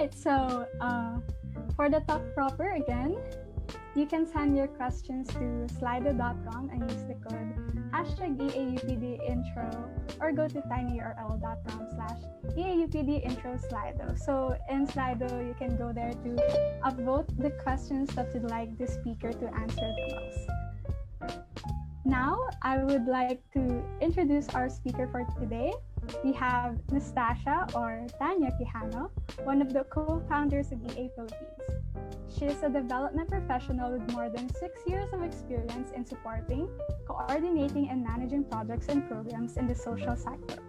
right, so for the talk proper again, you can send your questions to slido.com and use the code #EAUPDintro or go to tinyurl.com/EAUPDintroslido. So in Slido, you can go there to upvote the questions that you'd like the speaker to answer the most. Now, I would like to introduce our speaker for today. We have Nastassja or Tanya Quijano, one of the co-founders of EA Philippines. She is a development professional with more than 6 years of experience in supporting, coordinating, and managing projects and programs in the social sector.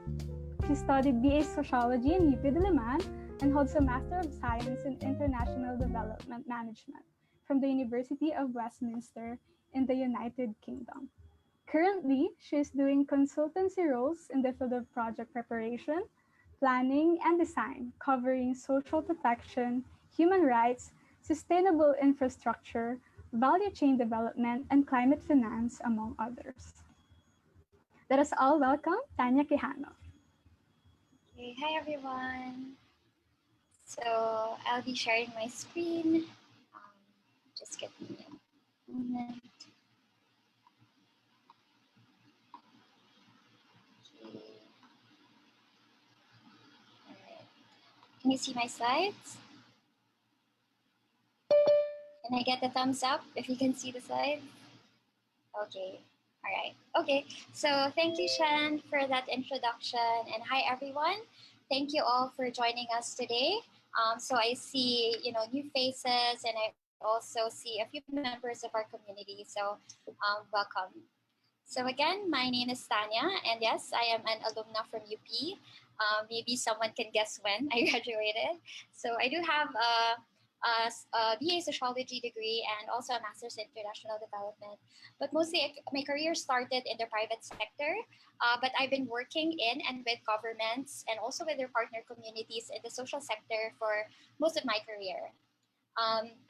She studied BA Sociology in UP Diliman and holds a Master of Science in International Development Management from the University of Westminster in the United Kingdom. Currently, she is doing consultancy roles in the field of project preparation, planning, and design, covering social protection, human rights, sustainable infrastructure, value chain development, and climate finance, among others. Let us all welcome Tanya Quijano. Okay, hi everyone. So I'll be sharing my screen. Just give me a moment. Can you see my slides? Can I get a thumbs up if you can see the slides? Okay, all right. Okay, so thank you, Shan, for that introduction. And hi, everyone. Thank you all for joining us today. So I see, new faces, and I also see a few members of our community. So welcome. So again, my name is Tanya, and yes, I am an alumna from UP. Maybe someone can guess when I graduated. So I do have a BA Sociology degree and also a Master's in International Development. But mostly my career started in the private sector, but I've been working in and with governments and also with their partner communities in the social sector for most of my career.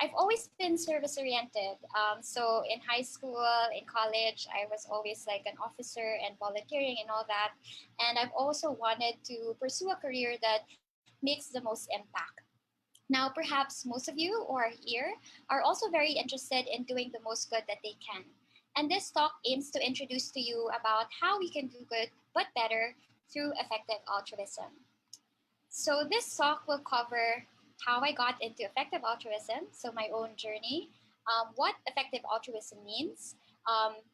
I've always been service-oriented. So in high school, in college, I was always like an officer and volunteering and all that. And I've also wanted to pursue a career that makes the most impact. Now, perhaps most of you who are here are also very interested in doing the most good that they can. And this talk aims to introduce to you about how we can do good but better through effective altruism. So this talk will cover how I got into effective altruism, so my own journey, what effective altruism means,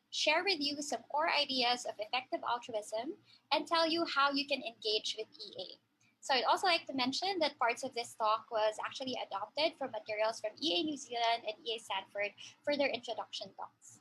share with you some core ideas of effective altruism, and tell you how you can engage with EA. So I'd also like to mention that parts of this talk was actually adopted from materials from EA New Zealand and EA Stanford for their introduction talks.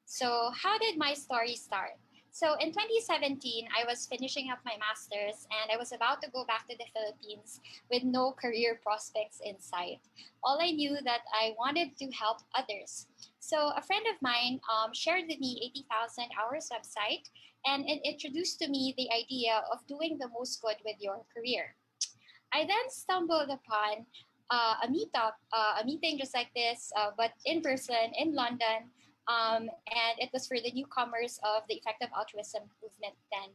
So how did my story start? So in 2017, I was finishing up my master's and I was about to go back to the Philippines with no career prospects in sight. All I knew that I wanted to help others. So a friend of mine shared with me 80,000 Hours website, and it introduced to me the idea of doing the most good with your career. I then stumbled upon a meetup, a meeting just like this, but in person in London. And it was for the newcomers of the Effective Altruism movement then.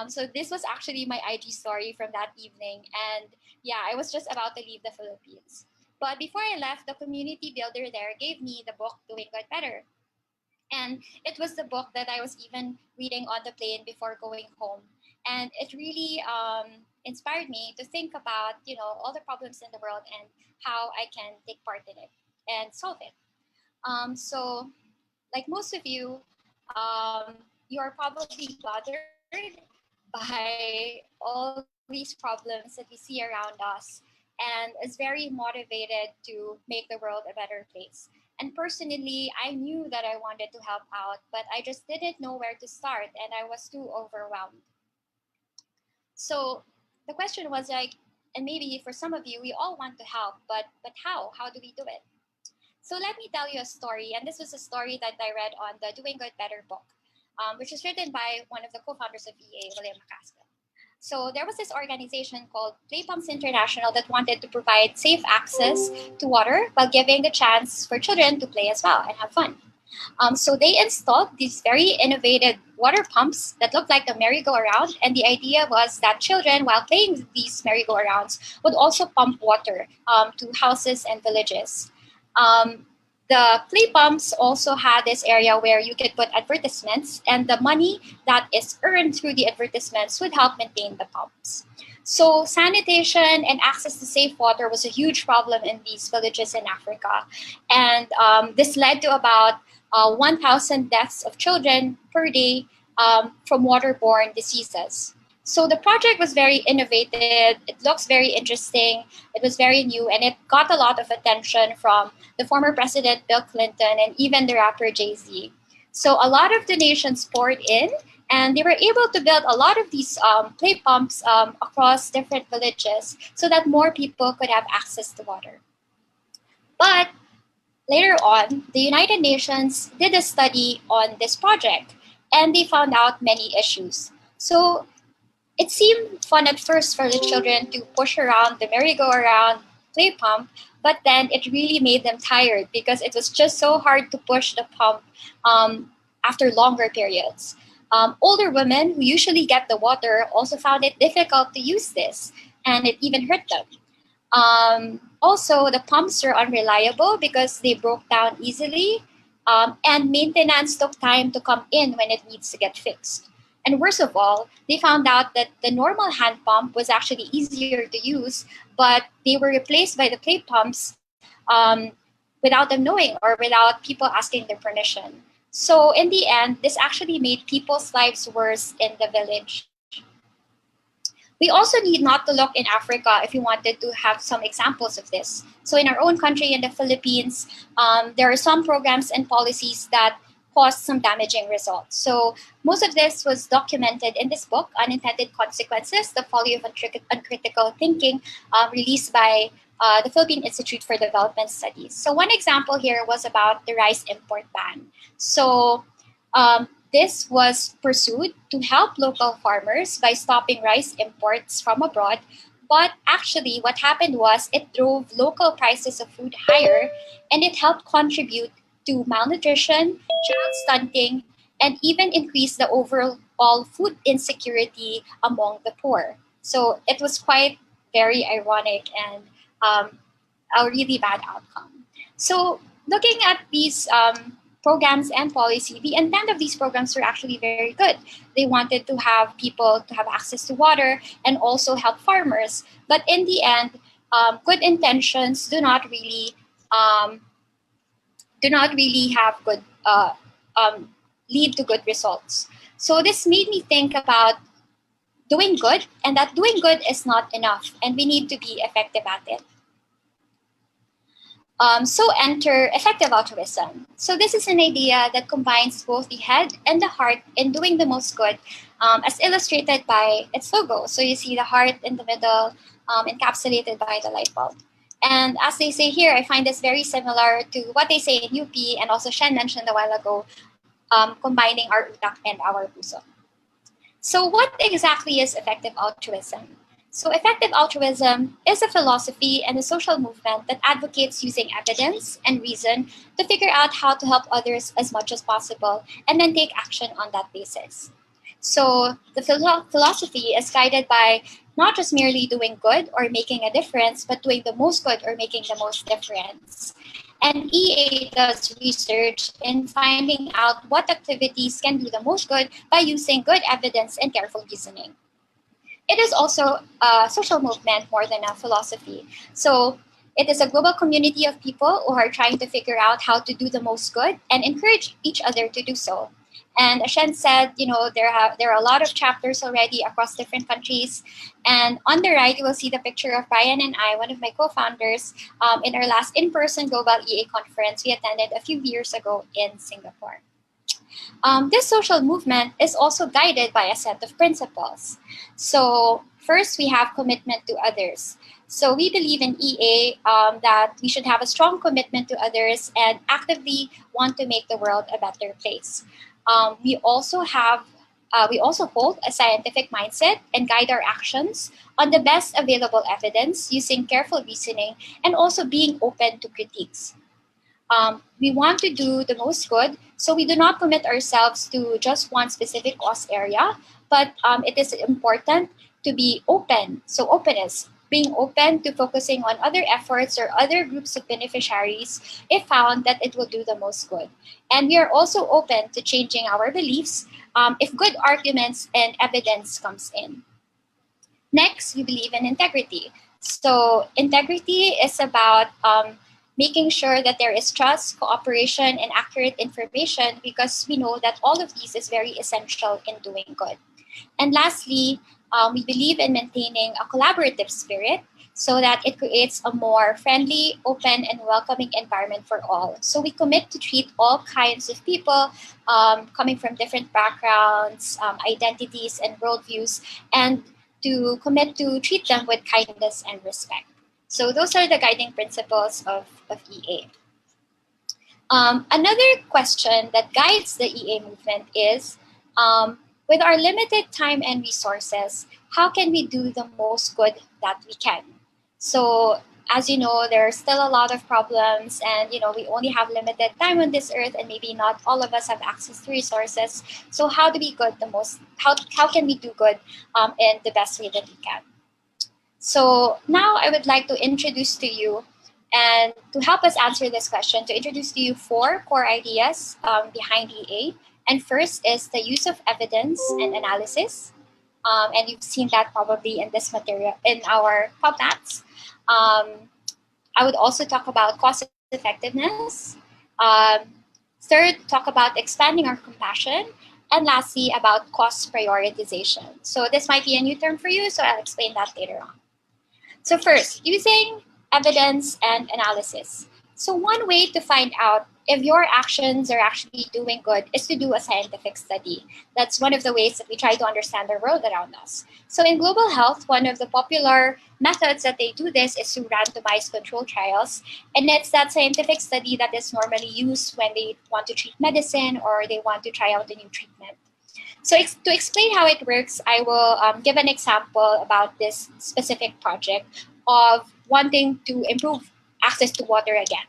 So this was actually my IG story from that evening. And yeah, I was just about to leave the Philippines. But before I left, the community builder there gave me the book Doing Good Better. And it was the book that I was even reading on the plane before going home. And it really inspired me to think about, all the problems in the world and how I can take part in it and solve it. So like most of you, you are probably bothered by all these problems that we see around us and is very motivated to make the world a better place. And personally, I knew that I wanted to help out, but I just didn't know where to start and I was too overwhelmed. So the question was like, and maybe for some of you, we all want to help, but how? How do we do it? So let me tell you a story, and this was a story that I read on the Doing Good Better book, which was written by one of the co-founders of EA, William McCaskill. So there was this organization called Play Pumps International that wanted to provide safe access to water while giving the chance for children to play as well and have fun. So they installed these very innovative water pumps that looked like a merry-go-round, and the idea was that children, while playing these merry-go-rounds, would also pump water to houses and villages. The play pumps also had this area where you could put advertisements, and the money that is earned through the advertisements would help maintain the pumps. So sanitation and access to safe water was a huge problem in these villages in Africa. And this led to about 1,000 deaths of children per day from waterborne diseases. So the project was very innovative. It looks very interesting. It was very new, and it got a lot of attention from the former president Bill Clinton and even the rapper Jay-Z. So a lot of donations poured in, and they were able to build a lot of these play pumps across different villages so that more people could have access to water. But later on, the United Nations did a study on this project, and they found out many issues. So it seemed fun at first for the children to push around the merry-go-round play pump, but then it really made them tired because it was just so hard to push the pump after longer periods. Older women who usually get the water also found it difficult to use this, and it even hurt them. Also, the pumps were unreliable because they broke down easily, and maintenance took time to come in when it needs to get fixed. And worst of all, they found out that the normal hand pump was actually easier to use, but they were replaced by the play pumps without them knowing or without people asking their permission. So in the end, this actually made people's lives worse in the village. We also need not to look in Africa if we wanted to have some examples of this. So in our own country, in the Philippines, there are some programs and policies that caused some damaging results. So most of this was documented in this book, Unintended Consequences, The Folly of Uncritical Thinking, released by the Philippine Institute for Development Studies. So one example here was about the rice import ban. So this was pursued to help local farmers by stopping rice imports from abroad. But actually, what happened was it drove local prices of food higher, and it helped contribute to malnutrition, child stunting, and even increase the overall food insecurity among the poor. So it was quite very ironic and a really bad outcome. So looking at these programs and policy, the intent of these programs were actually very good. They wanted to have people to have access to water and also help farmers. But in the end, good intentions do not really have good lead to good results. So this made me think about doing good, and that doing good is not enough, and we need to be effective at it. So enter effective altruism. So this is an idea that combines both the head and the heart in doing the most good, as illustrated by its logo. So you see the heart in the middle, encapsulated by the light bulb. And as they say here, I find this very similar to what they say in UP, and also Shen mentioned a while ago, combining our Utak and our Puso. So what exactly is effective altruism? So effective altruism is a philosophy and a social movement that advocates using evidence and reason to figure out how to help others as much as possible and then take action on that basis. So the philosophy is guided by not just merely doing good or making a difference, but doing the most good or making the most difference. And EA does research in finding out what activities can do the most good by using good evidence and careful reasoning. It is also a social movement more than a philosophy. So it is a global community of people who are trying to figure out how to do the most good and encourage each other to do so. And as Shen said, there are a lot of chapters already across different countries. And on the right, you will see the picture of Brian and I, one of my co-founders, in our last in-person Global EA conference we attended a few years ago in Singapore. This social movement is also guided by a set of principles. So first, we have commitment to others. So we believe in EA that we should have a strong commitment to others and actively want to make the world a better place. We also hold a scientific mindset and guide our actions on the best available evidence using careful reasoning and also being open to critiques. We want to do the most good, so we do not commit ourselves to just one specific cause area, but it is important to be open. So openness, being open to focusing on other efforts or other groups of beneficiaries if found that it will do the most good. And we are also open to changing our beliefs if good arguments and evidence comes in. Next, we believe in integrity. So integrity is about making sure that there is trust, cooperation, and accurate information, because we know that all of these is very essential in doing good. And lastly, we believe in maintaining a collaborative spirit so that it creates a more friendly, open, and welcoming environment for all. So we commit to treat all kinds of people coming from different backgrounds, identities, and worldviews, and to commit to treat them with kindness and respect. So those are the guiding principles of EA. Another question that guides the EA movement is, with our limited time and resources, how can we do the most good that we can? So as you know, there are still a lot of problems, and we only have limited time on this earth, and maybe not all of us have access to resources. So how do we good the most? How can we do good in the best way that we can? So now I would like to introduce to you, and to help us answer this question, to introduce to you 4 core ideas behind EA. And first is the use of evidence and analysis. And you've seen that probably in this material, in our PubMats. I would also talk about cost effectiveness. Third, talk about expanding our compassion. And lastly, about cost prioritization. So this might be a new term for you, so I'll explain that later on. So first, using evidence and analysis. So one way to find out if your actions are actually doing good is to do a scientific study. That's one of the ways that we try to understand the world around us. So in global health, one of the popular methods that they do this is to randomize control trials. And it's that scientific study that is normally used when they want to treat medicine or they want to try out a new treatment. So to explain how it works, I will give an example about this specific project of wanting to improve access to water again.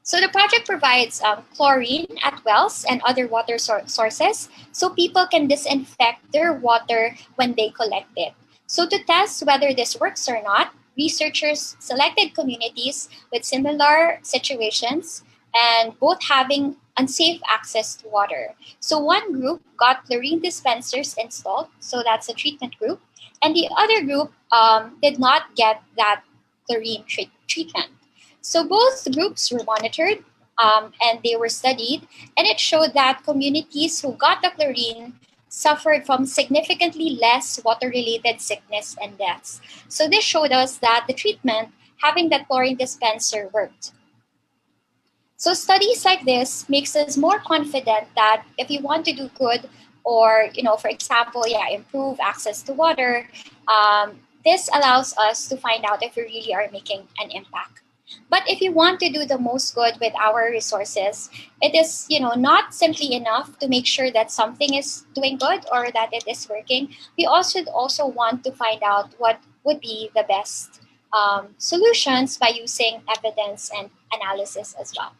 So the project provides chlorine at wells and other water sources so people can disinfect their water when they collect it. So to test whether this works or not, researchers selected communities with similar situations and both having unsafe access to water. So one group got chlorine dispensers installed, so that's a treatment group, and the other group did not get that chlorine treatment. So both groups were monitored and they were studied, and it showed that communities who got the chlorine suffered from significantly less water-related sickness and deaths. So this showed us that the treatment, having that chlorine dispenser, worked. So studies like this makes us more confident that if you want to do good, or for example, improve access to water, this allows us to find out if we really are making an impact. But if you want to do the most good with our resources, it is not simply enough to make sure that something is doing good or that it is working. We also want to find out what would be the best solutions by using evidence and analysis as well.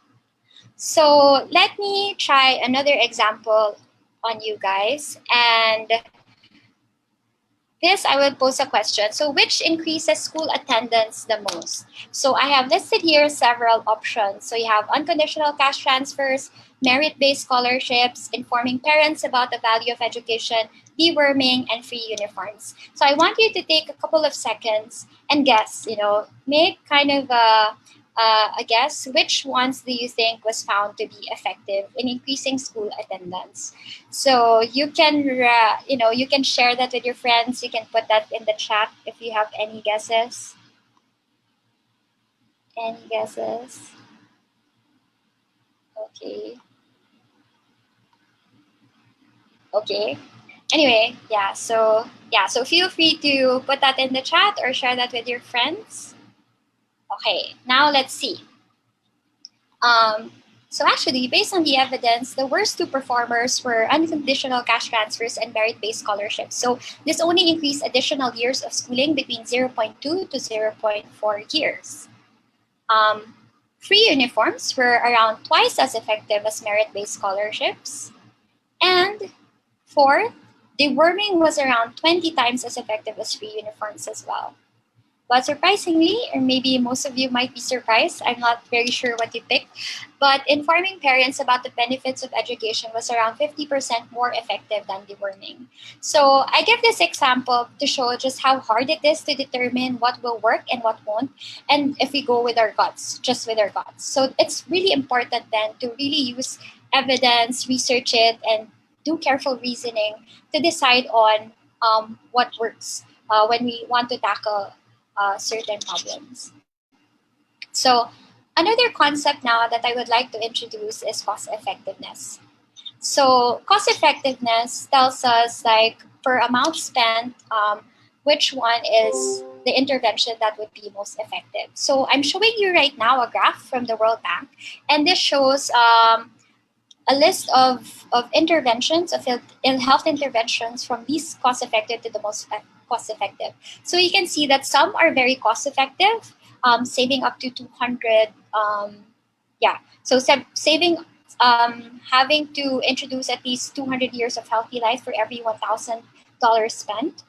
So let me try another example on you guys. And this, I will pose a question. So which increases school attendance the most? So I have listed here several options. So you have unconditional cash transfers, merit-based scholarships, informing parents about the value of education, deworming, and free uniforms. So I want you to take a couple of seconds and guess, make kind of a guess, which ones do you think was found to be effective in increasing school attendance? So you can, you can share that with your friends. You can put that in the chat if you have any guesses. Any guesses? Okay. Anyway, so feel free to put that in the chat or share that with your friends. Okay, now let's see. So actually, based on the evidence, the worst 2 performers were unconditional cash transfers and merit-based scholarships. So this only increased additional years of schooling between 0.2 to 0.4 years. Free uniforms were around twice as effective as merit-based scholarships. And fourth, deworming was around 20 times as effective as free uniforms as well. But surprisingly, or maybe most of you might be surprised, I'm not very sure what you picked, but informing parents about the benefits of education was around 50% more effective than deworming. So I give this example to show just how hard it is to determine what will work and what won't, and if we go with our guts, just with our guts. So it's really important then to really use evidence, research it, and do careful reasoning to decide on what works when we want to tackle certain problems. So another concept now that I would like to introduce is cost effectiveness. So cost effectiveness tells us like per amount spent, which one is the intervention that would be most effective. So I'm showing you right now a graph from the World Bank, and this shows a list of interventions, of health interventions from least cost effective to the most cost effective. So you can see that some are very cost effective, saving up to 200. So saving, having to introduce at least 200 years of healthy life for every $1,000 spent.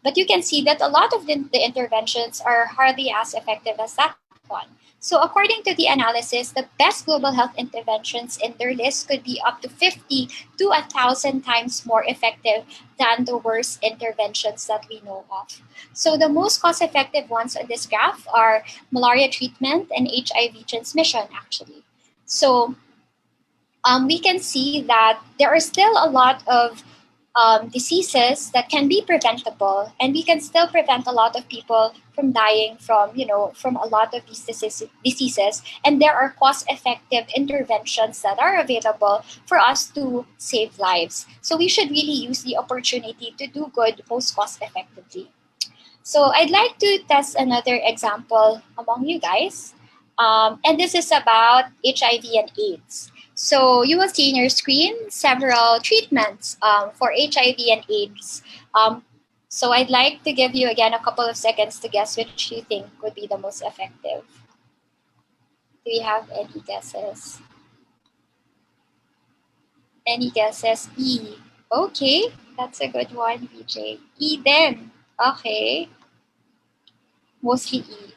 But you can see that a lot of the interventions are hardly as effective as that one. So according to the analysis, the best global health interventions in their list could be up to 50 to 1,000 times more effective than the worst interventions that we know of. So the most cost-effective ones on this graph are malaria treatment and HIV transmission, actually. So we can see that there are still a lot of diseases that can be preventable, and we can still prevent a lot of people from dying from a lot of these diseases, and there are cost-effective interventions that are available for us to save lives. So we should really use the opportunity to do good most cost-effectively. So I'd like to test another example among you guys, and this is about HIV and AIDS. So you will see in your screen several treatments for HIV and AIDS. So I'd like to give you again a couple of seconds to guess which you think would be the most effective. Do you have any guesses? Any guesses? E. Okay, that's a good one, VJ. E then. Okay. Mostly E.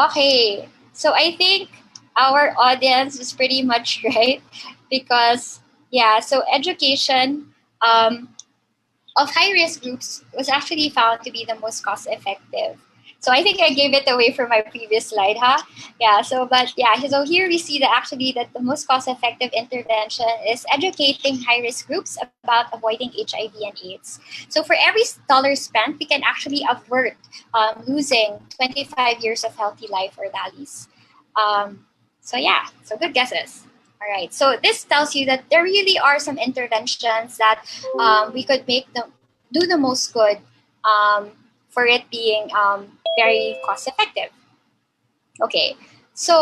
Okay. So I think our audience is pretty much right because, so education of high-risk groups was actually found to be the most cost-effective. So I think I gave it away from my previous slide, huh? So here we see that the most cost-effective intervention is educating high-risk groups about avoiding HIV and AIDS. So for every dollar spent, we can actually avert losing 25 years of healthy life or DALYs. So good guesses. All right, so this tells you that there really are some interventions that we could do the most good for it being very cost effective. Okay, so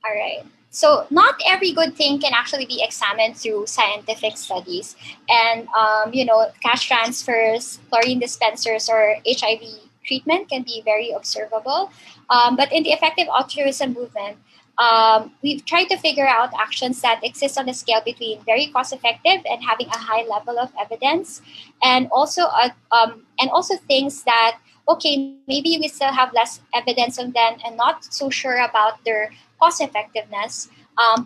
all right. So not every good thing can actually be examined through scientific studies, and cash transfers, chlorine dispensers, or HIV treatment can be very observable. But in the effective altruism movement, we've tried to figure out actions that exist on a scale between very cost-effective and having a high level of evidence, and also things that maybe we still have less evidence on them and not so sure about their cost-effectiveness,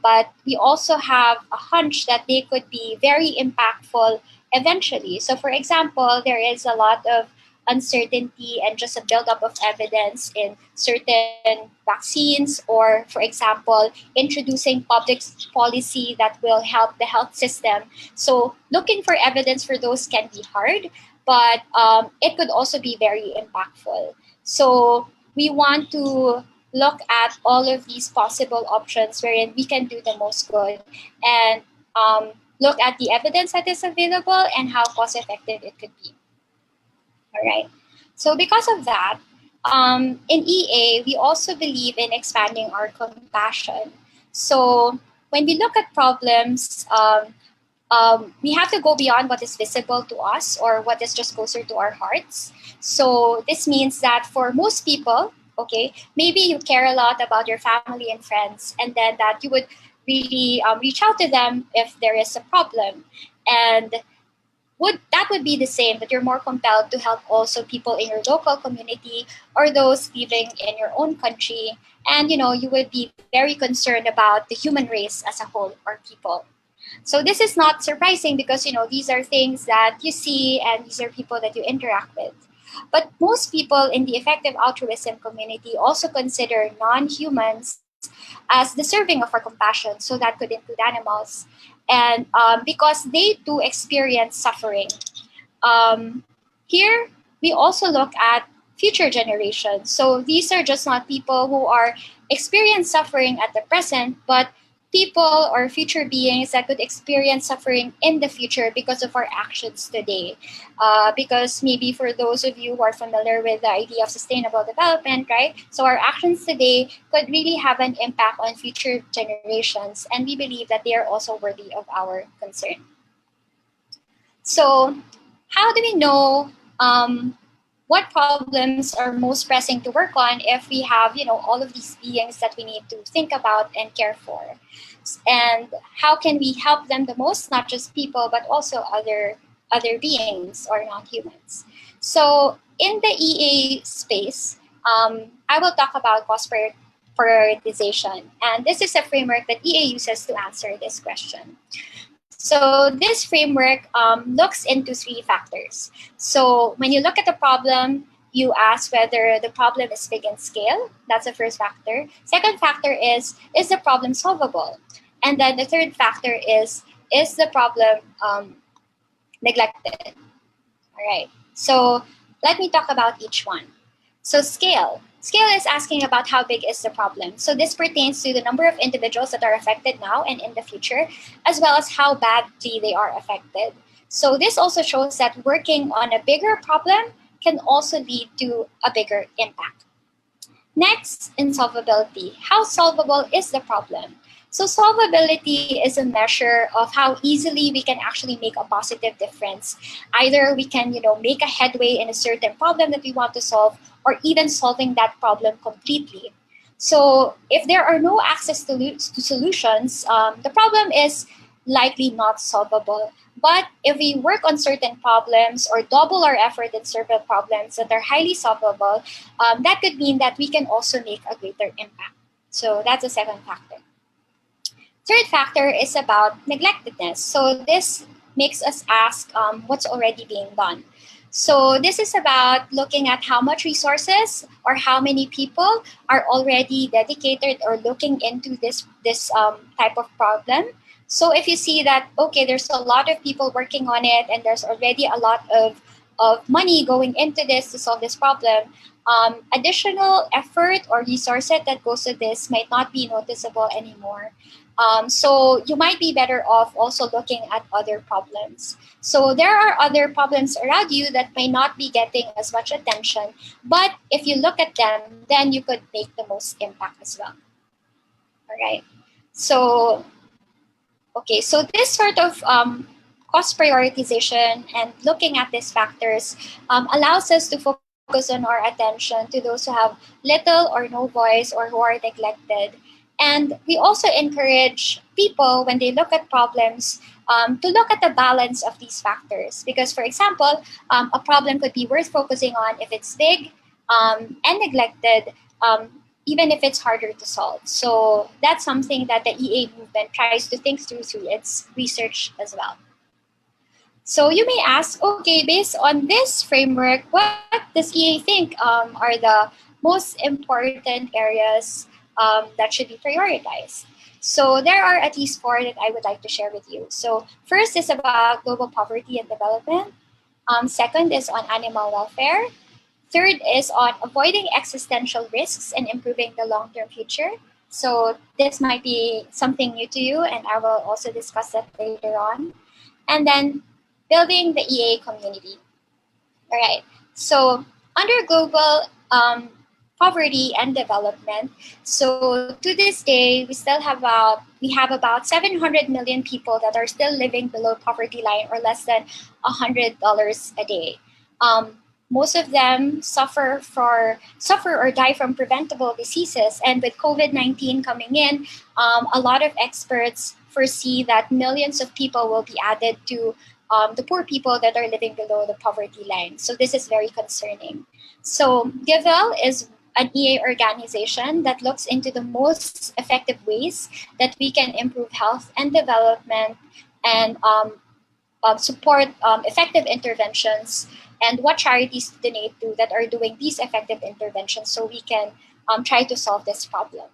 but we also have a hunch that they could be very impactful eventually. So, for example, there is a lot of uncertainty and just a buildup of evidence in certain vaccines, or, for example, introducing public policy that will help the health system. So looking for evidence for those can be hard, but it could also be very impactful. So we want to look at all of these possible options wherein we can do the most good, and look at the evidence that is available and how cost effective it could be. All right. So because of that, in EA, we also believe in expanding our compassion. So when we look at problems, we have to go beyond what is visible to us or what is just closer to our hearts. So this means that for most people, Okay, maybe you care a lot about your family and friends, and then that you would really reach out to them if there is a problem, and would be the same, that you're more compelled to help also people in your local community or those living in your own country, and you would be very concerned about the human race as a whole, or people. So this is not surprising, because these are things that you see, and these are people that you interact with. But most people in the effective altruism community also consider non-humans as deserving of our compassion. So that could include animals, and because they too experience suffering. Um, Here, we also look at future generations. So these are just not people who are experience suffering at the present, but people or future beings that could experience suffering in the future because of our actions today. Because maybe for those of you who are familiar with the idea of sustainable development, right? So our actions today could really have an impact on future generations, and we believe that they are also worthy of our concern. So how do we know what problems are most pressing to work on if we have all of these beings that we need to think about and care for, and how can we help them the most, not just people but also other beings or non-humans? So in the EA space, I will talk about cost prioritization, and this is a framework that EA uses to answer this question. So this framework looks into three factors. So when you look at the problem, you ask whether the problem is big in scale. That's the first factor. Second factor is the problem solvable? And then the third factor is the problem neglected? All right. So let me talk about each one. So scale. Scale is asking about how big is the problem. So this pertains to the number of individuals that are affected now and in the future, as well as how badly they are affected. So this also shows that working on a bigger problem can also lead to a bigger impact. Next, insolvability. How solvable is the problem? So solvability is a measure of how easily we can actually make a positive difference. Either we can, make a headway in a certain problem that we want to solve, or even solving that problem completely. So if there are no access to solutions, the problem is likely not solvable. But if we work on certain problems or double our effort in certain problems that are highly solvable, that could mean that we can also make a greater impact. So that's the second factor. Third factor is about neglectedness. So this makes us ask what's already being done. So this is about looking at how much resources or how many people are already dedicated or looking into this type of problem. So if you see that, okay, there's a lot of people working on it and there's already a lot of money going into this to solve this problem, additional effort or resources that goes to this might not be noticeable anymore. So you might be better off also looking at other problems. So there are other problems around you that may not be getting as much attention, but if you look at them, then you could make the most impact as well. All right. So, okay, so this sort of cost prioritization and looking at these factors allows us to focus on our attention to those who have little or no voice or who are neglected. And we also encourage people, when they look at problems, to look at the balance of these factors. Because, for example, a problem could be worth focusing on if it's big and neglected, even if it's harder to solve. So that's something that the EA movement tries to think through its research as well. So you may ask, okay, based on this framework, what does EA think are the most important areas that should be prioritized? So there are at least four that I would like to share with you. So first is about global poverty and development. Second is on animal welfare. Third is on avoiding existential risks and improving the long-term future. So this might be something new to you, and I will also discuss that later on. And then building the EA community. All right. So under global poverty and development, so to this day, we have about 700 million people that are still living below poverty line or less than $100 a day. most of them suffer or die from preventable diseases. And with COVID-19 coming in, a lot of experts foresee that millions of people will be added to the poor people that are living below the poverty line. So this is very concerning. So GiveWell is an EA organization that looks into the most effective ways that we can improve health and development and support effective interventions, and what charities to donate to that are doing these effective interventions so we can try to solve this problem.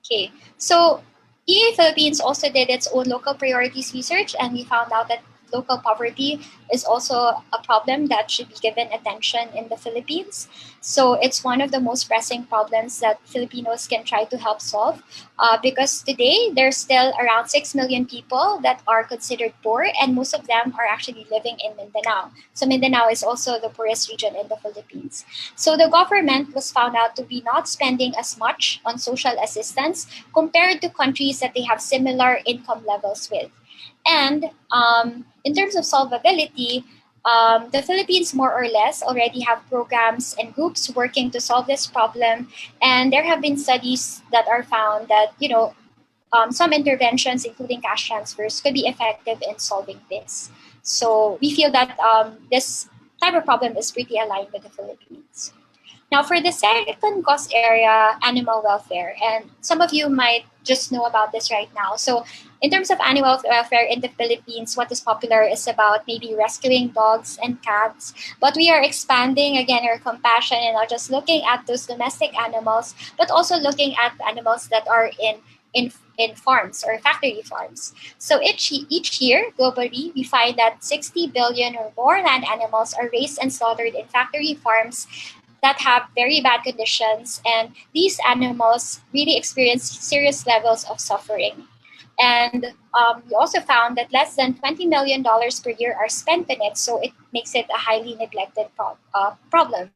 Okay, so EA Philippines also did its own local priorities research, and we found out that local poverty is also a problem that should be given attention in the Philippines. So it's one of the most pressing problems that Filipinos can try to help solve, because today there's still around 6 million people that are considered poor, and most of them are actually living in Mindanao. So Mindanao is also the poorest region in the Philippines. So the government was found out to be not spending as much on social assistance compared to countries that they have similar income levels with. And in terms of solvability, the Philippines more or less already have programs and groups working to solve this problem. And there have been studies that are found that, some interventions, including cash transfers, could be effective in solving this. So we feel that this type of problem is pretty aligned with the Philippines. Now, for the second cost area, animal welfare, and some of you might just know about this right now. So in terms of animal welfare in the Philippines, what is popular is about maybe rescuing dogs and cats, but we are expanding again our compassion and not just looking at those domestic animals, but also looking at animals that are in farms or factory farms. So each year globally, we find that 60 billion or more land animals are raised and slaughtered in factory farms that have very bad conditions, and these animals really experience serious levels of suffering. And we also found that less than $20 million per year are spent in it, so it makes it a highly neglected problem.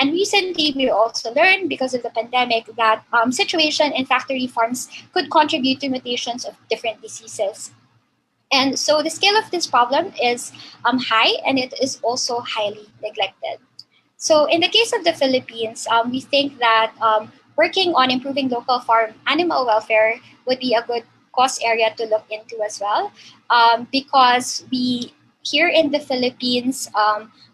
And recently, we also learned because of the pandemic that situation in factory farms could contribute to mutations of different diseases. And so the scale of this problem is high, and it is also highly neglected. So in the case of the Philippines, we think that working on improving local farm animal welfare would be a good cost area to look into as well, because we here in the Philippines,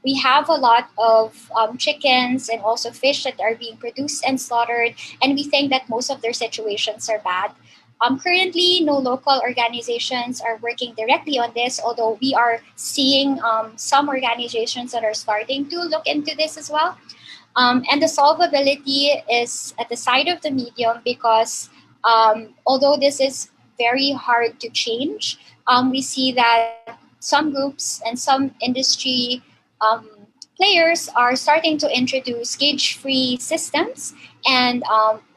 we have a lot of chickens and also fish that are being produced and slaughtered, and we think that most of their situations are bad. Currently, no local organizations are working directly on this, although we are seeing some organizations that are starting to look into this as well. And the solvability is at the side of the medium because although this is very hard to change, we see that some groups and some industry players are starting to introduce cage-free systems, and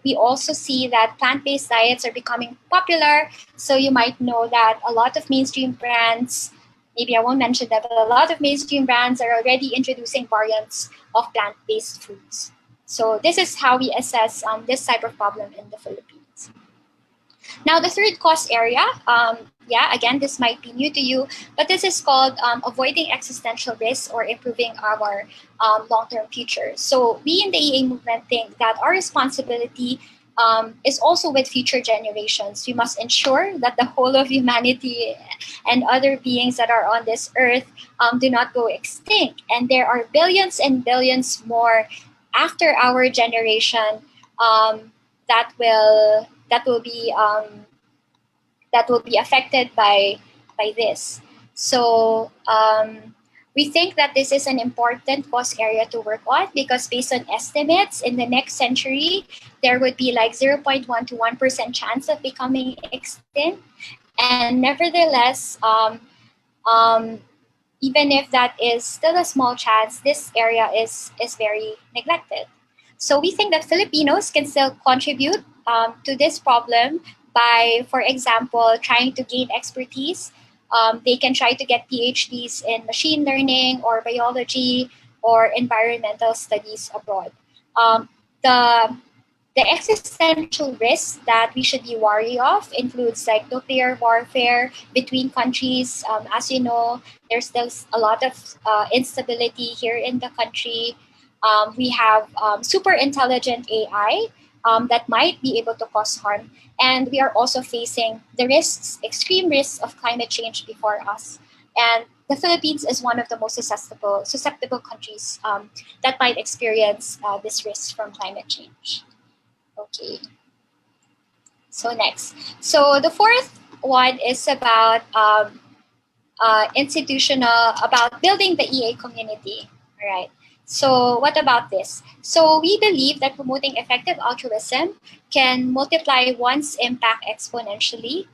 we also see that plant-based diets are becoming popular. So you might know that a lot of mainstream brands, maybe I won't mention that, but a lot of mainstream brands are already introducing variants of plant-based foods. So this is how we assess this type of problem in the Philippines. Now, the third cost area, again, this might be new to you, but this is called avoiding existential risks or improving our long-term future. So we in the EA movement think that our responsibility is also with future generations. We must ensure that the whole of humanity and other beings that are on this earth do not go extinct. And there are billions and billions more after our generation that will be affected by this. So we think that this is an important cost area to work on because based on estimates, in the next century, there would be like 0.1 to 1% chance of becoming extinct. And nevertheless, even if that is still a small chance, this area is very neglected. So we think that Filipinos can still contribute to this problem by, for example, trying to gain expertise. They can try to get PhDs in machine learning or biology or environmental studies abroad. The The existential risks that we should be wary of includes like nuclear warfare between countries. As you know, there's still a lot of instability here in the country. We have super intelligent AI that might be able to cause harm. And we are also facing the risks, extreme risks of climate change before us. And the Philippines is one of the most susceptible countries that might experience this risk from climate change. Okay. So next. So the fourth one is about about building the EA community. All right. So what about this? So we believe that promoting effective altruism can multiply one's impact exponentially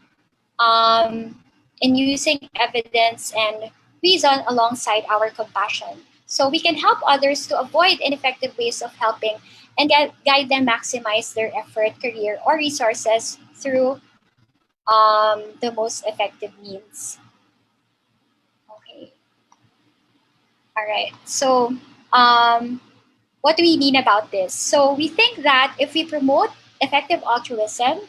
in using evidence and reason alongside our compassion. So we can help others to avoid ineffective ways of helping and guide them maximize their effort, career, or resources through the most effective means. Okay. All right. So what do we mean about this? So we think that if we promote effective altruism,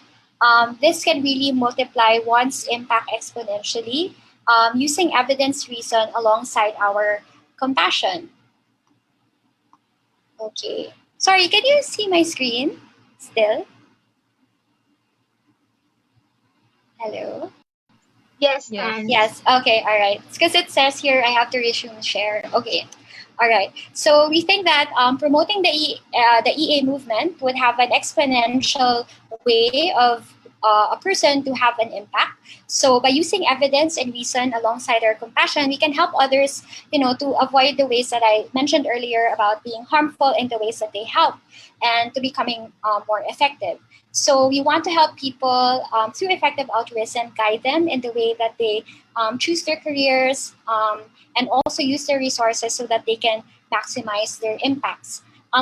this can really multiply one's impact exponentially using evidence reason alongside our compassion. Okay. Sorry, can you see my screen still? Hello? Yes, Yes. and Yes. Okay. All right. Because it says here I have to resume share. Okay. All right. So we think that promoting the EA movement would have an exponential way of a person to have an impact. So by using evidence and reason alongside our compassion, we can help others, to avoid the ways that I mentioned earlier about being harmful in the ways that they help, and to becoming more effective. So we want to help people through effective altruism, guide them in the way that they choose their careers and also use their resources so that they can maximize their impacts.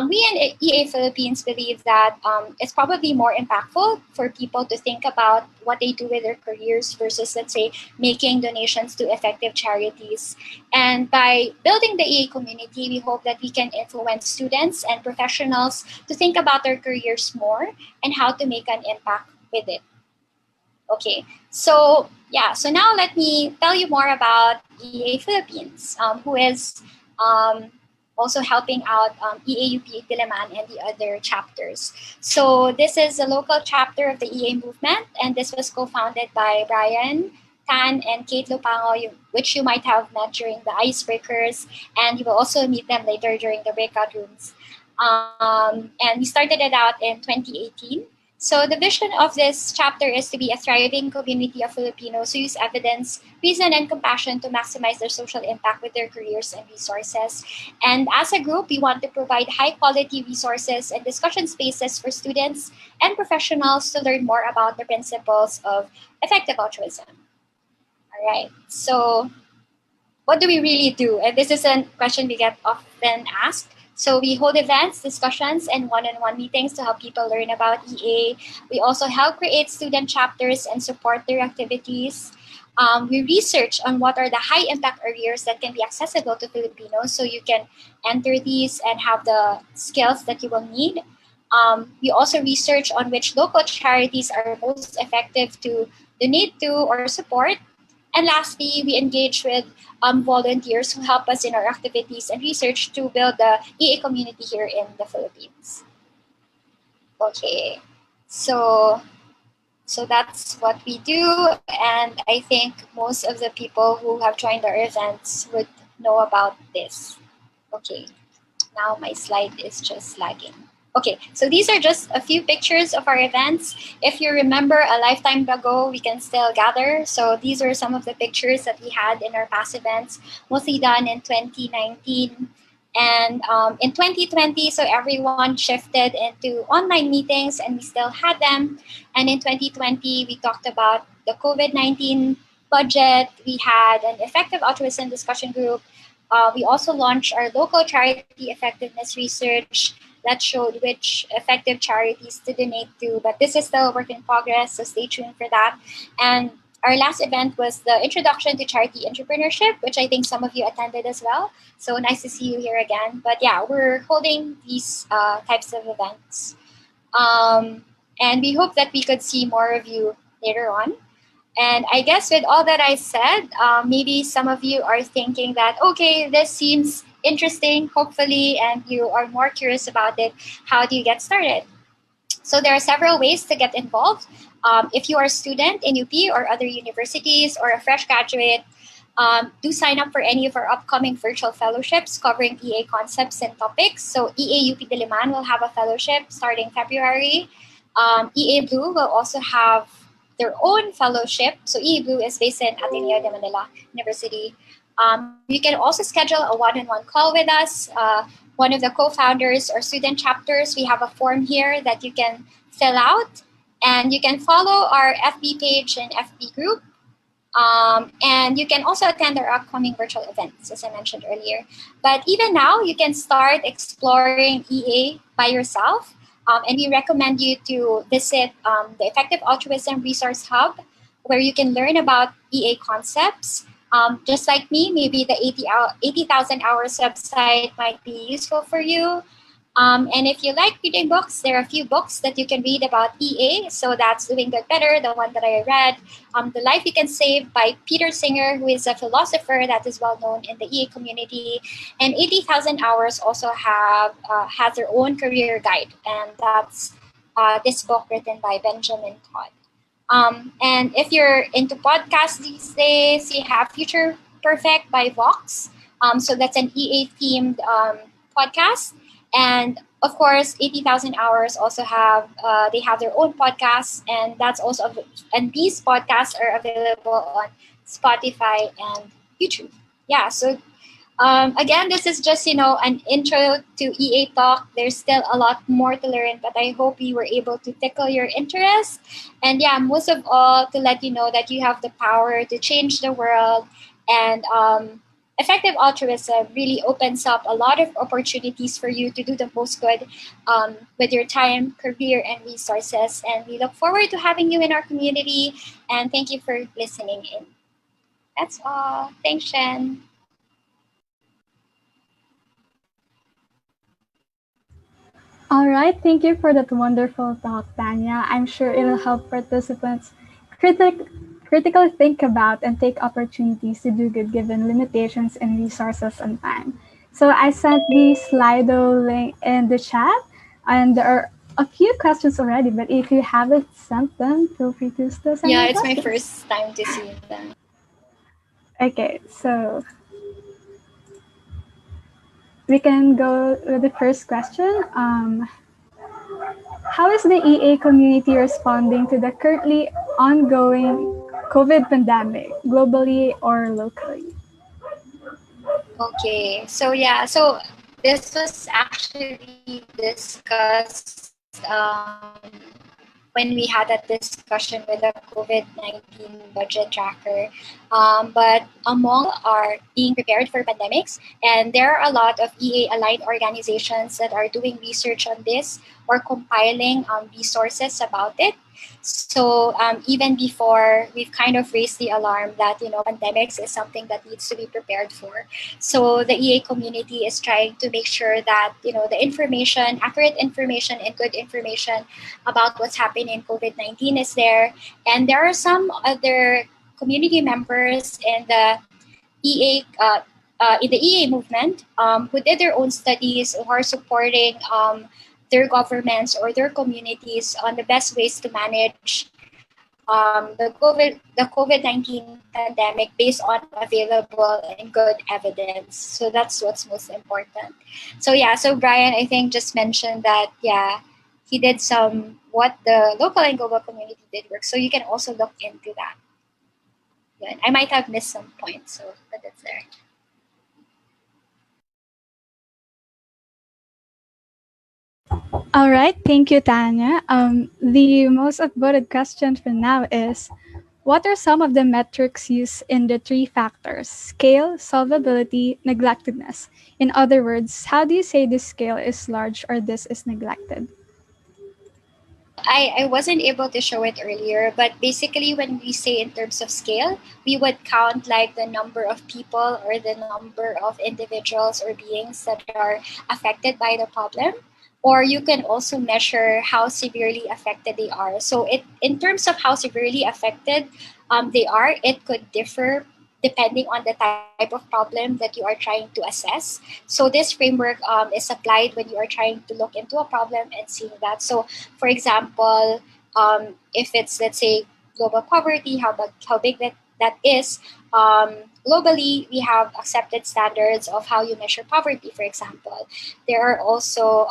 We in EA Philippines believe that it's probably more impactful for people to think about what they do with their careers versus, let's say, making donations to effective charities. And by building the EA community, we hope that we can influence students and professionals to think about their careers more and how to make an impact with it. Okay, so now let me tell you more about EA Philippines, who is also helping out EA UP Diliman and the other chapters. So this is a local chapter of the EA movement, and this was co-founded by Brian, Tan, and Kate Lupango, which you might have met during the icebreakers, and you will also meet them later during the breakout rooms. And we started it out in 2018. So the vision of this chapter is to be a thriving community of Filipinos who use evidence, reason, and compassion to maximize their social impact with their careers and resources. And as a group, we want to provide high-quality resources and discussion spaces for students and professionals to learn more about the principles of effective altruism. All right, so what do we really do? And this is a question we get often asked. So we hold events, discussions, and one-on-one meetings to help people learn about EA. We also help create student chapters and support their activities. We research on what are the high-impact areas that can be accessible to Filipinos, so you can enter these and have the skills that you will need. We also research on which local charities are most effective to donate to or support. And lastly, we engage with volunteers who help us in our activities and research to build the EA community here in the Philippines. Okay, so that's what we do, and I think most of the people who have joined our events would know about this. Okay, now my slide is just lagging. Okay, so these are just a few pictures of our events. If you remember a lifetime ago, we can still gather. So these are some of the pictures that we had in our past events, mostly done in 2019. And in 2020, so everyone shifted into online meetings and we still had them. And in 2020, we talked about the COVID-19 budget. We had an effective altruism discussion group. We also launched our local charity effectiveness research that showed which effective charities to donate to, but this is still a work in progress, so stay tuned for that. And our last event was the Introduction to Charity Entrepreneurship, which I think some of you attended as well. So nice to see you here again. But yeah, we're holding these types of events. And we hope that we could see more of you later on. And I guess with all that I said, maybe some of you are thinking that, okay, this seems interesting, hopefully, and you are more curious about it. How do you get started? So there are several ways to get involved. If you are a student in UP or other universities or a fresh graduate, do sign up for any of our upcoming virtual fellowships covering EA concepts and topics. So EA UP Diliman will have a fellowship starting February. EA Blue will also have their own fellowship. So EA Blue is based in Ateneo de Manila University. You can also schedule a one-on-one call with us. One of the co-founders or student chapters, we have a form here that you can fill out, and you can follow our FB page and FB group. And you can also attend our upcoming virtual events, as I mentioned earlier. But even now, you can start exploring EA by yourself. And we recommend you to visit the Effective Altruism Resource Hub, where you can learn about EA concepts. Just like me, maybe the 80,000 hours website might be useful for you. And if you like reading books, there are a few books that you can read about EA. So that's Doing Good Better, the one that I read. The Life You Can Save by Peter Singer, who is a philosopher that is well known in the EA community. And 80,000 Hours also has their own career guide. And that's this book written by Benjamin Todd. And if you're into podcasts these days, you have Future Perfect by Vox. So that's an EA themed podcast. And of course, 80,000 Hours also they have their own podcasts, and and these podcasts are available on Spotify and YouTube. Yeah, so again, this is just, an intro to EA Talk. There's still a lot more to learn, but I hope we were able to tickle your interest. And yeah, most of all, to let you know that you have the power to change the world. And effective altruism really opens up a lot of opportunities for you to do the most good with your time, career, and resources. And we look forward to having you in our community. And thank you for listening in. That's all. Thanks, Shen. All right, thank you for that wonderful talk, Tanya. I'm sure it'll help participants critically think about and take opportunities to do good given limitations in resources and time. So I sent the Slido link in the chat, and there are a few questions already, but if you haven't sent them, feel free to still send Yeah, your it's questions. my first time to see them. Okay, so we can go with the first question. How is the EA community responding to the currently ongoing COVID pandemic, globally or locally? Okay, so yeah, so this was actually discussed when we had that discussion with the COVID-19 budget tracker. But among are being prepared for pandemics, and there are a lot of EA-aligned organizations that are doing research on this or compiling resources about it. So even before, we've kind of raised the alarm that pandemics is something that needs to be prepared for. So the EA community is trying to make sure that the information, accurate information, and good information about what's happening in COVID-19 is there. And there are some other community members in the EA movement who did their own studies, who are supporting their governments or their communities on the best ways to manage the COVID-19 pandemic based on available and good evidence. So that's what's most important. So yeah, so Brian, I think, just mentioned that, yeah, he did what the local and global community did work. So you can also look into that. Yeah, I might have missed some points, but it's there. All right, thank you, Tanya. The most upvoted question for now is, what are some of the metrics used in the three factors: scale, solvability, neglectedness? In other words, how do you say this scale is large or this is neglected? I wasn't able to show it earlier, but basically when we say in terms of scale, we would count like the number of people or the number of individuals or beings that are affected by the problem. or you can also measure how severely affected they are. So in terms of how severely affected they are, it could differ depending on the type of problem that you are trying to assess. So this framework is applied when you are trying to look into a problem and seeing that. So for example, if it's, let's say, global poverty, how big that is. Globally, we have accepted standards of how you measure poverty, for example. There are also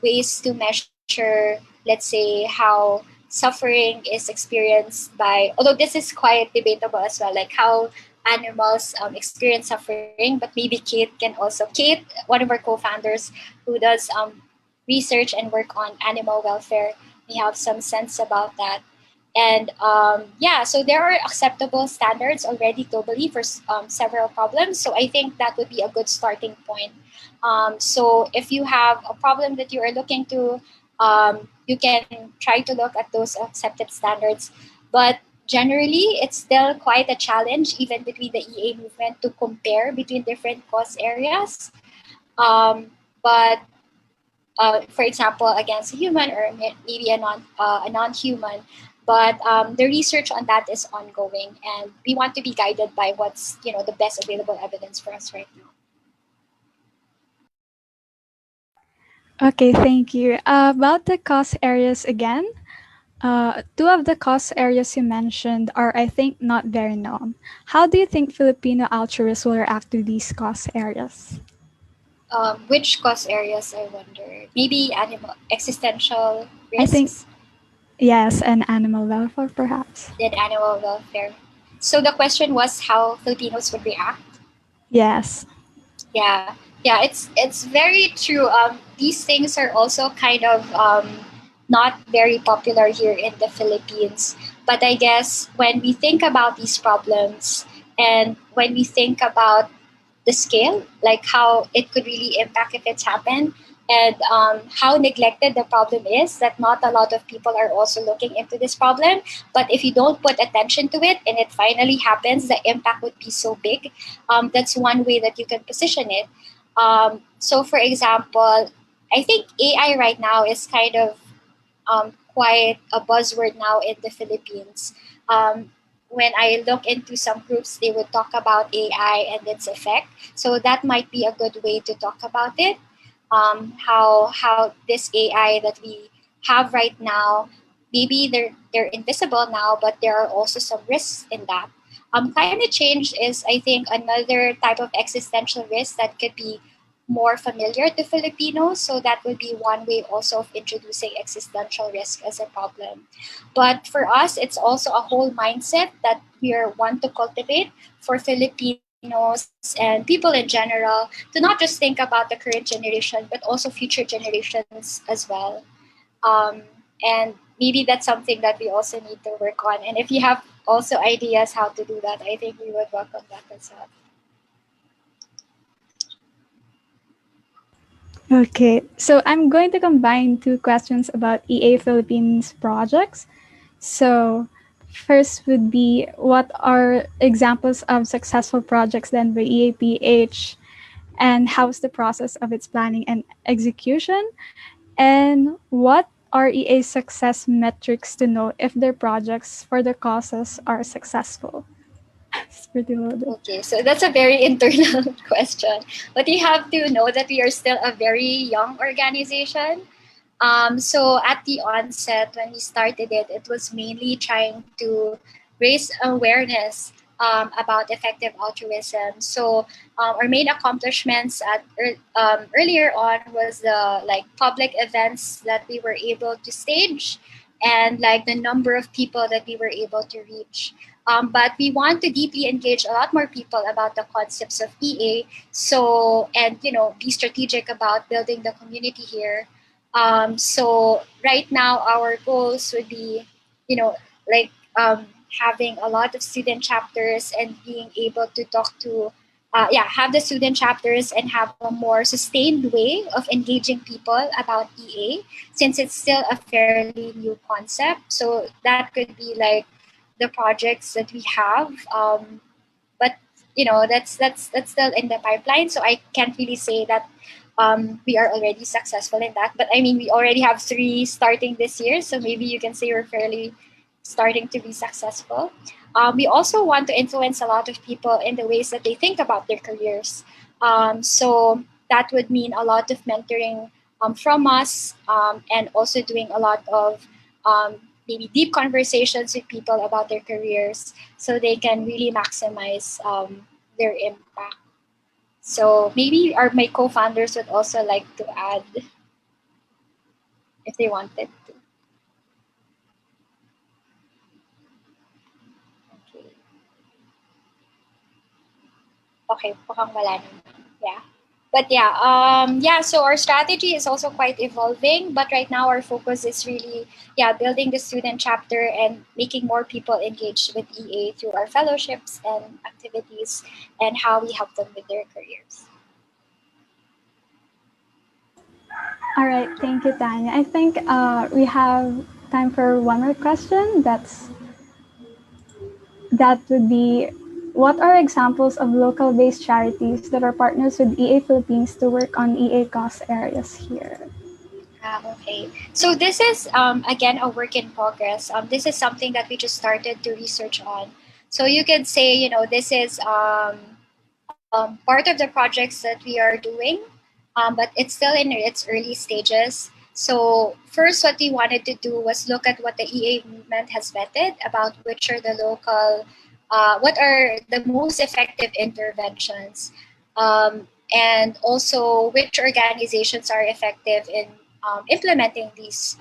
ways to measure, let's say, how suffering is experienced by, although this is quite debatable as well, like how animals experience suffering, but maybe Kate can also, Kate, one of our co-founders who does research and work on animal welfare, may have some sense about that. And yeah, so there are acceptable standards already globally for several problems. So I think that would be a good starting point. So if you have a problem that you are looking to, you can try to look at those accepted standards. But generally, it's still quite a challenge, even between the EA movement, to compare between different cause areas. But for example, against a human or maybe a non-human. But the research on that is ongoing, and we want to be guided by what's, the best available evidence for us right now. Okay, thank you. About the cost areas again, two of the cost areas you mentioned are, I think, not very known. How do you think Filipino altruists will react to these cost areas? Which cause areas, I wonder? Maybe animal existential I think, risks yes, and animal welfare, perhaps. and animal welfare. So the question was how Filipinos would react. Yes. Yeah, yeah, it's very true. These things are also kind of not very popular here in the Philippines. But I guess when we think about these problems and when we think about the scale, like how it could really impact if it's happened, and how neglected the problem is, that not a lot of people are also looking into this problem. But if you don't put attention to it and it finally happens, the impact would be so big. That's one way that you can position it. So, for example, I think AI right now is kind of quite a buzzword now in the Philippines. When I look into some groups, they would talk about AI and its effect. So that might be a good way to talk about it. How this AI that we have right now, maybe they're invisible now, but there are also some risks in that. Climate change is, I think, another type of existential risk that could be more familiar to Filipinos. So that would be one way also of introducing existential risk as a problem. But for us, it's also a whole mindset that we are want to cultivate for Filipinos and people in general, to not just think about the current generation, but also future generations as well. And maybe that's something that we also need to work on. And if you have also ideas how to do that, I think we would welcome that as well. Okay, so I'm going to combine two questions about EA Philippines projects. So, first would be, what are examples of successful projects done by EAPH, and how's the process of its planning and execution? And what are EA's success metrics to know if their projects for the causes are successful? It's pretty loaded. Okay, so that's a very internal question. But you have to know that we are still a very young organization. So at the onset, when we started it, it was mainly trying to raise awareness about effective altruism. So our main accomplishments earlier on was the like public events that we were able to stage, and like the number of people that we were able to reach. But we want to deeply engage a lot more people about the concepts of EA. So, and be strategic about building the community here. So right now our goals would be, like having a lot of student chapters and being able to talk to, have the student chapters and have a more sustained way of engaging people about EA, since it's still a fairly new concept. So that could be like the projects that we have. But that's still in the pipeline, so I can't really say that we are already successful in that. But I mean, we already have 3 starting this year, so maybe you can say we're fairly starting to be successful. We also want to influence a lot of people in the ways that they think about their careers. So that would mean a lot of mentoring from us, and also doing a lot of maybe deep conversations with people about their careers so they can really maximize their impact. So maybe my co-founders would also like to add if they wanted to. Okay. Okay, mukhang wala naman. Yeah. But yeah, so our strategy is also quite evolving, but right now our focus is really, building the student chapter and making more people engaged with EA through our fellowships and activities and how we help them with their careers. All right, thank you, Tanya. I think we have time for one more question. That would be, what are examples of local-based charities that are partners with EA Philippines to work on EA cost areas here? Okay. So this is, again, a work in progress. This is something that we just started to research on. So you could say, this is part of the projects that we are doing, but it's still in its early stages. So first, what we wanted to do was look at what the EA movement has vetted about which are the local, what are the most effective interventions, and also which organizations are effective in implementing these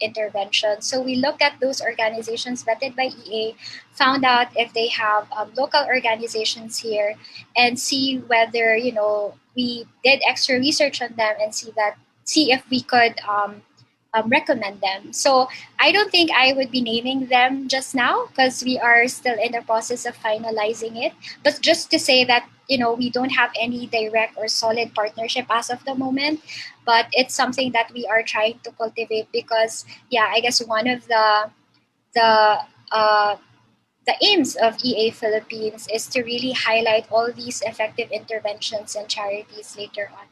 interventions. So we looked at those organizations vetted by EA, found out if they have local organizations here, and see whether we did extra research on them and see if we could recommend them. So I don't think I would be naming them just now because we are still in the process of finalizing it. But just to say that we don't have any direct or solid partnership as of the moment, but it's something that we are trying to cultivate because I guess one of the uh, the aims of EA Philippines is to really highlight all these effective interventions and charities later on.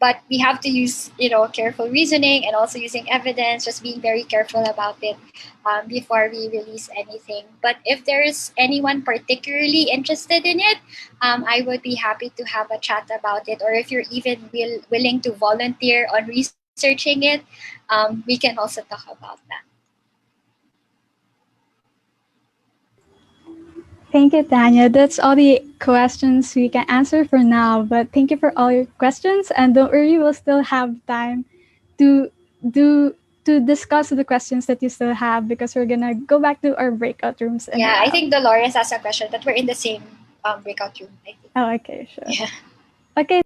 But we have to use, careful reasoning and also using evidence, just being very careful about it before we release anything. But if there's anyone particularly interested in it, I would be happy to have a chat about it. Or if you're even willing to volunteer on researching it, we can also talk about that. Thank you, Tanya. That's all the questions we can answer for now. But thank you for all your questions, and don't worry, we'll still have time to do to discuss the questions that you still have because we're gonna go back to our breakout rooms. I think Dolores has a question, but we're in the same breakout room, I think. Oh, okay, sure. Yeah. Okay.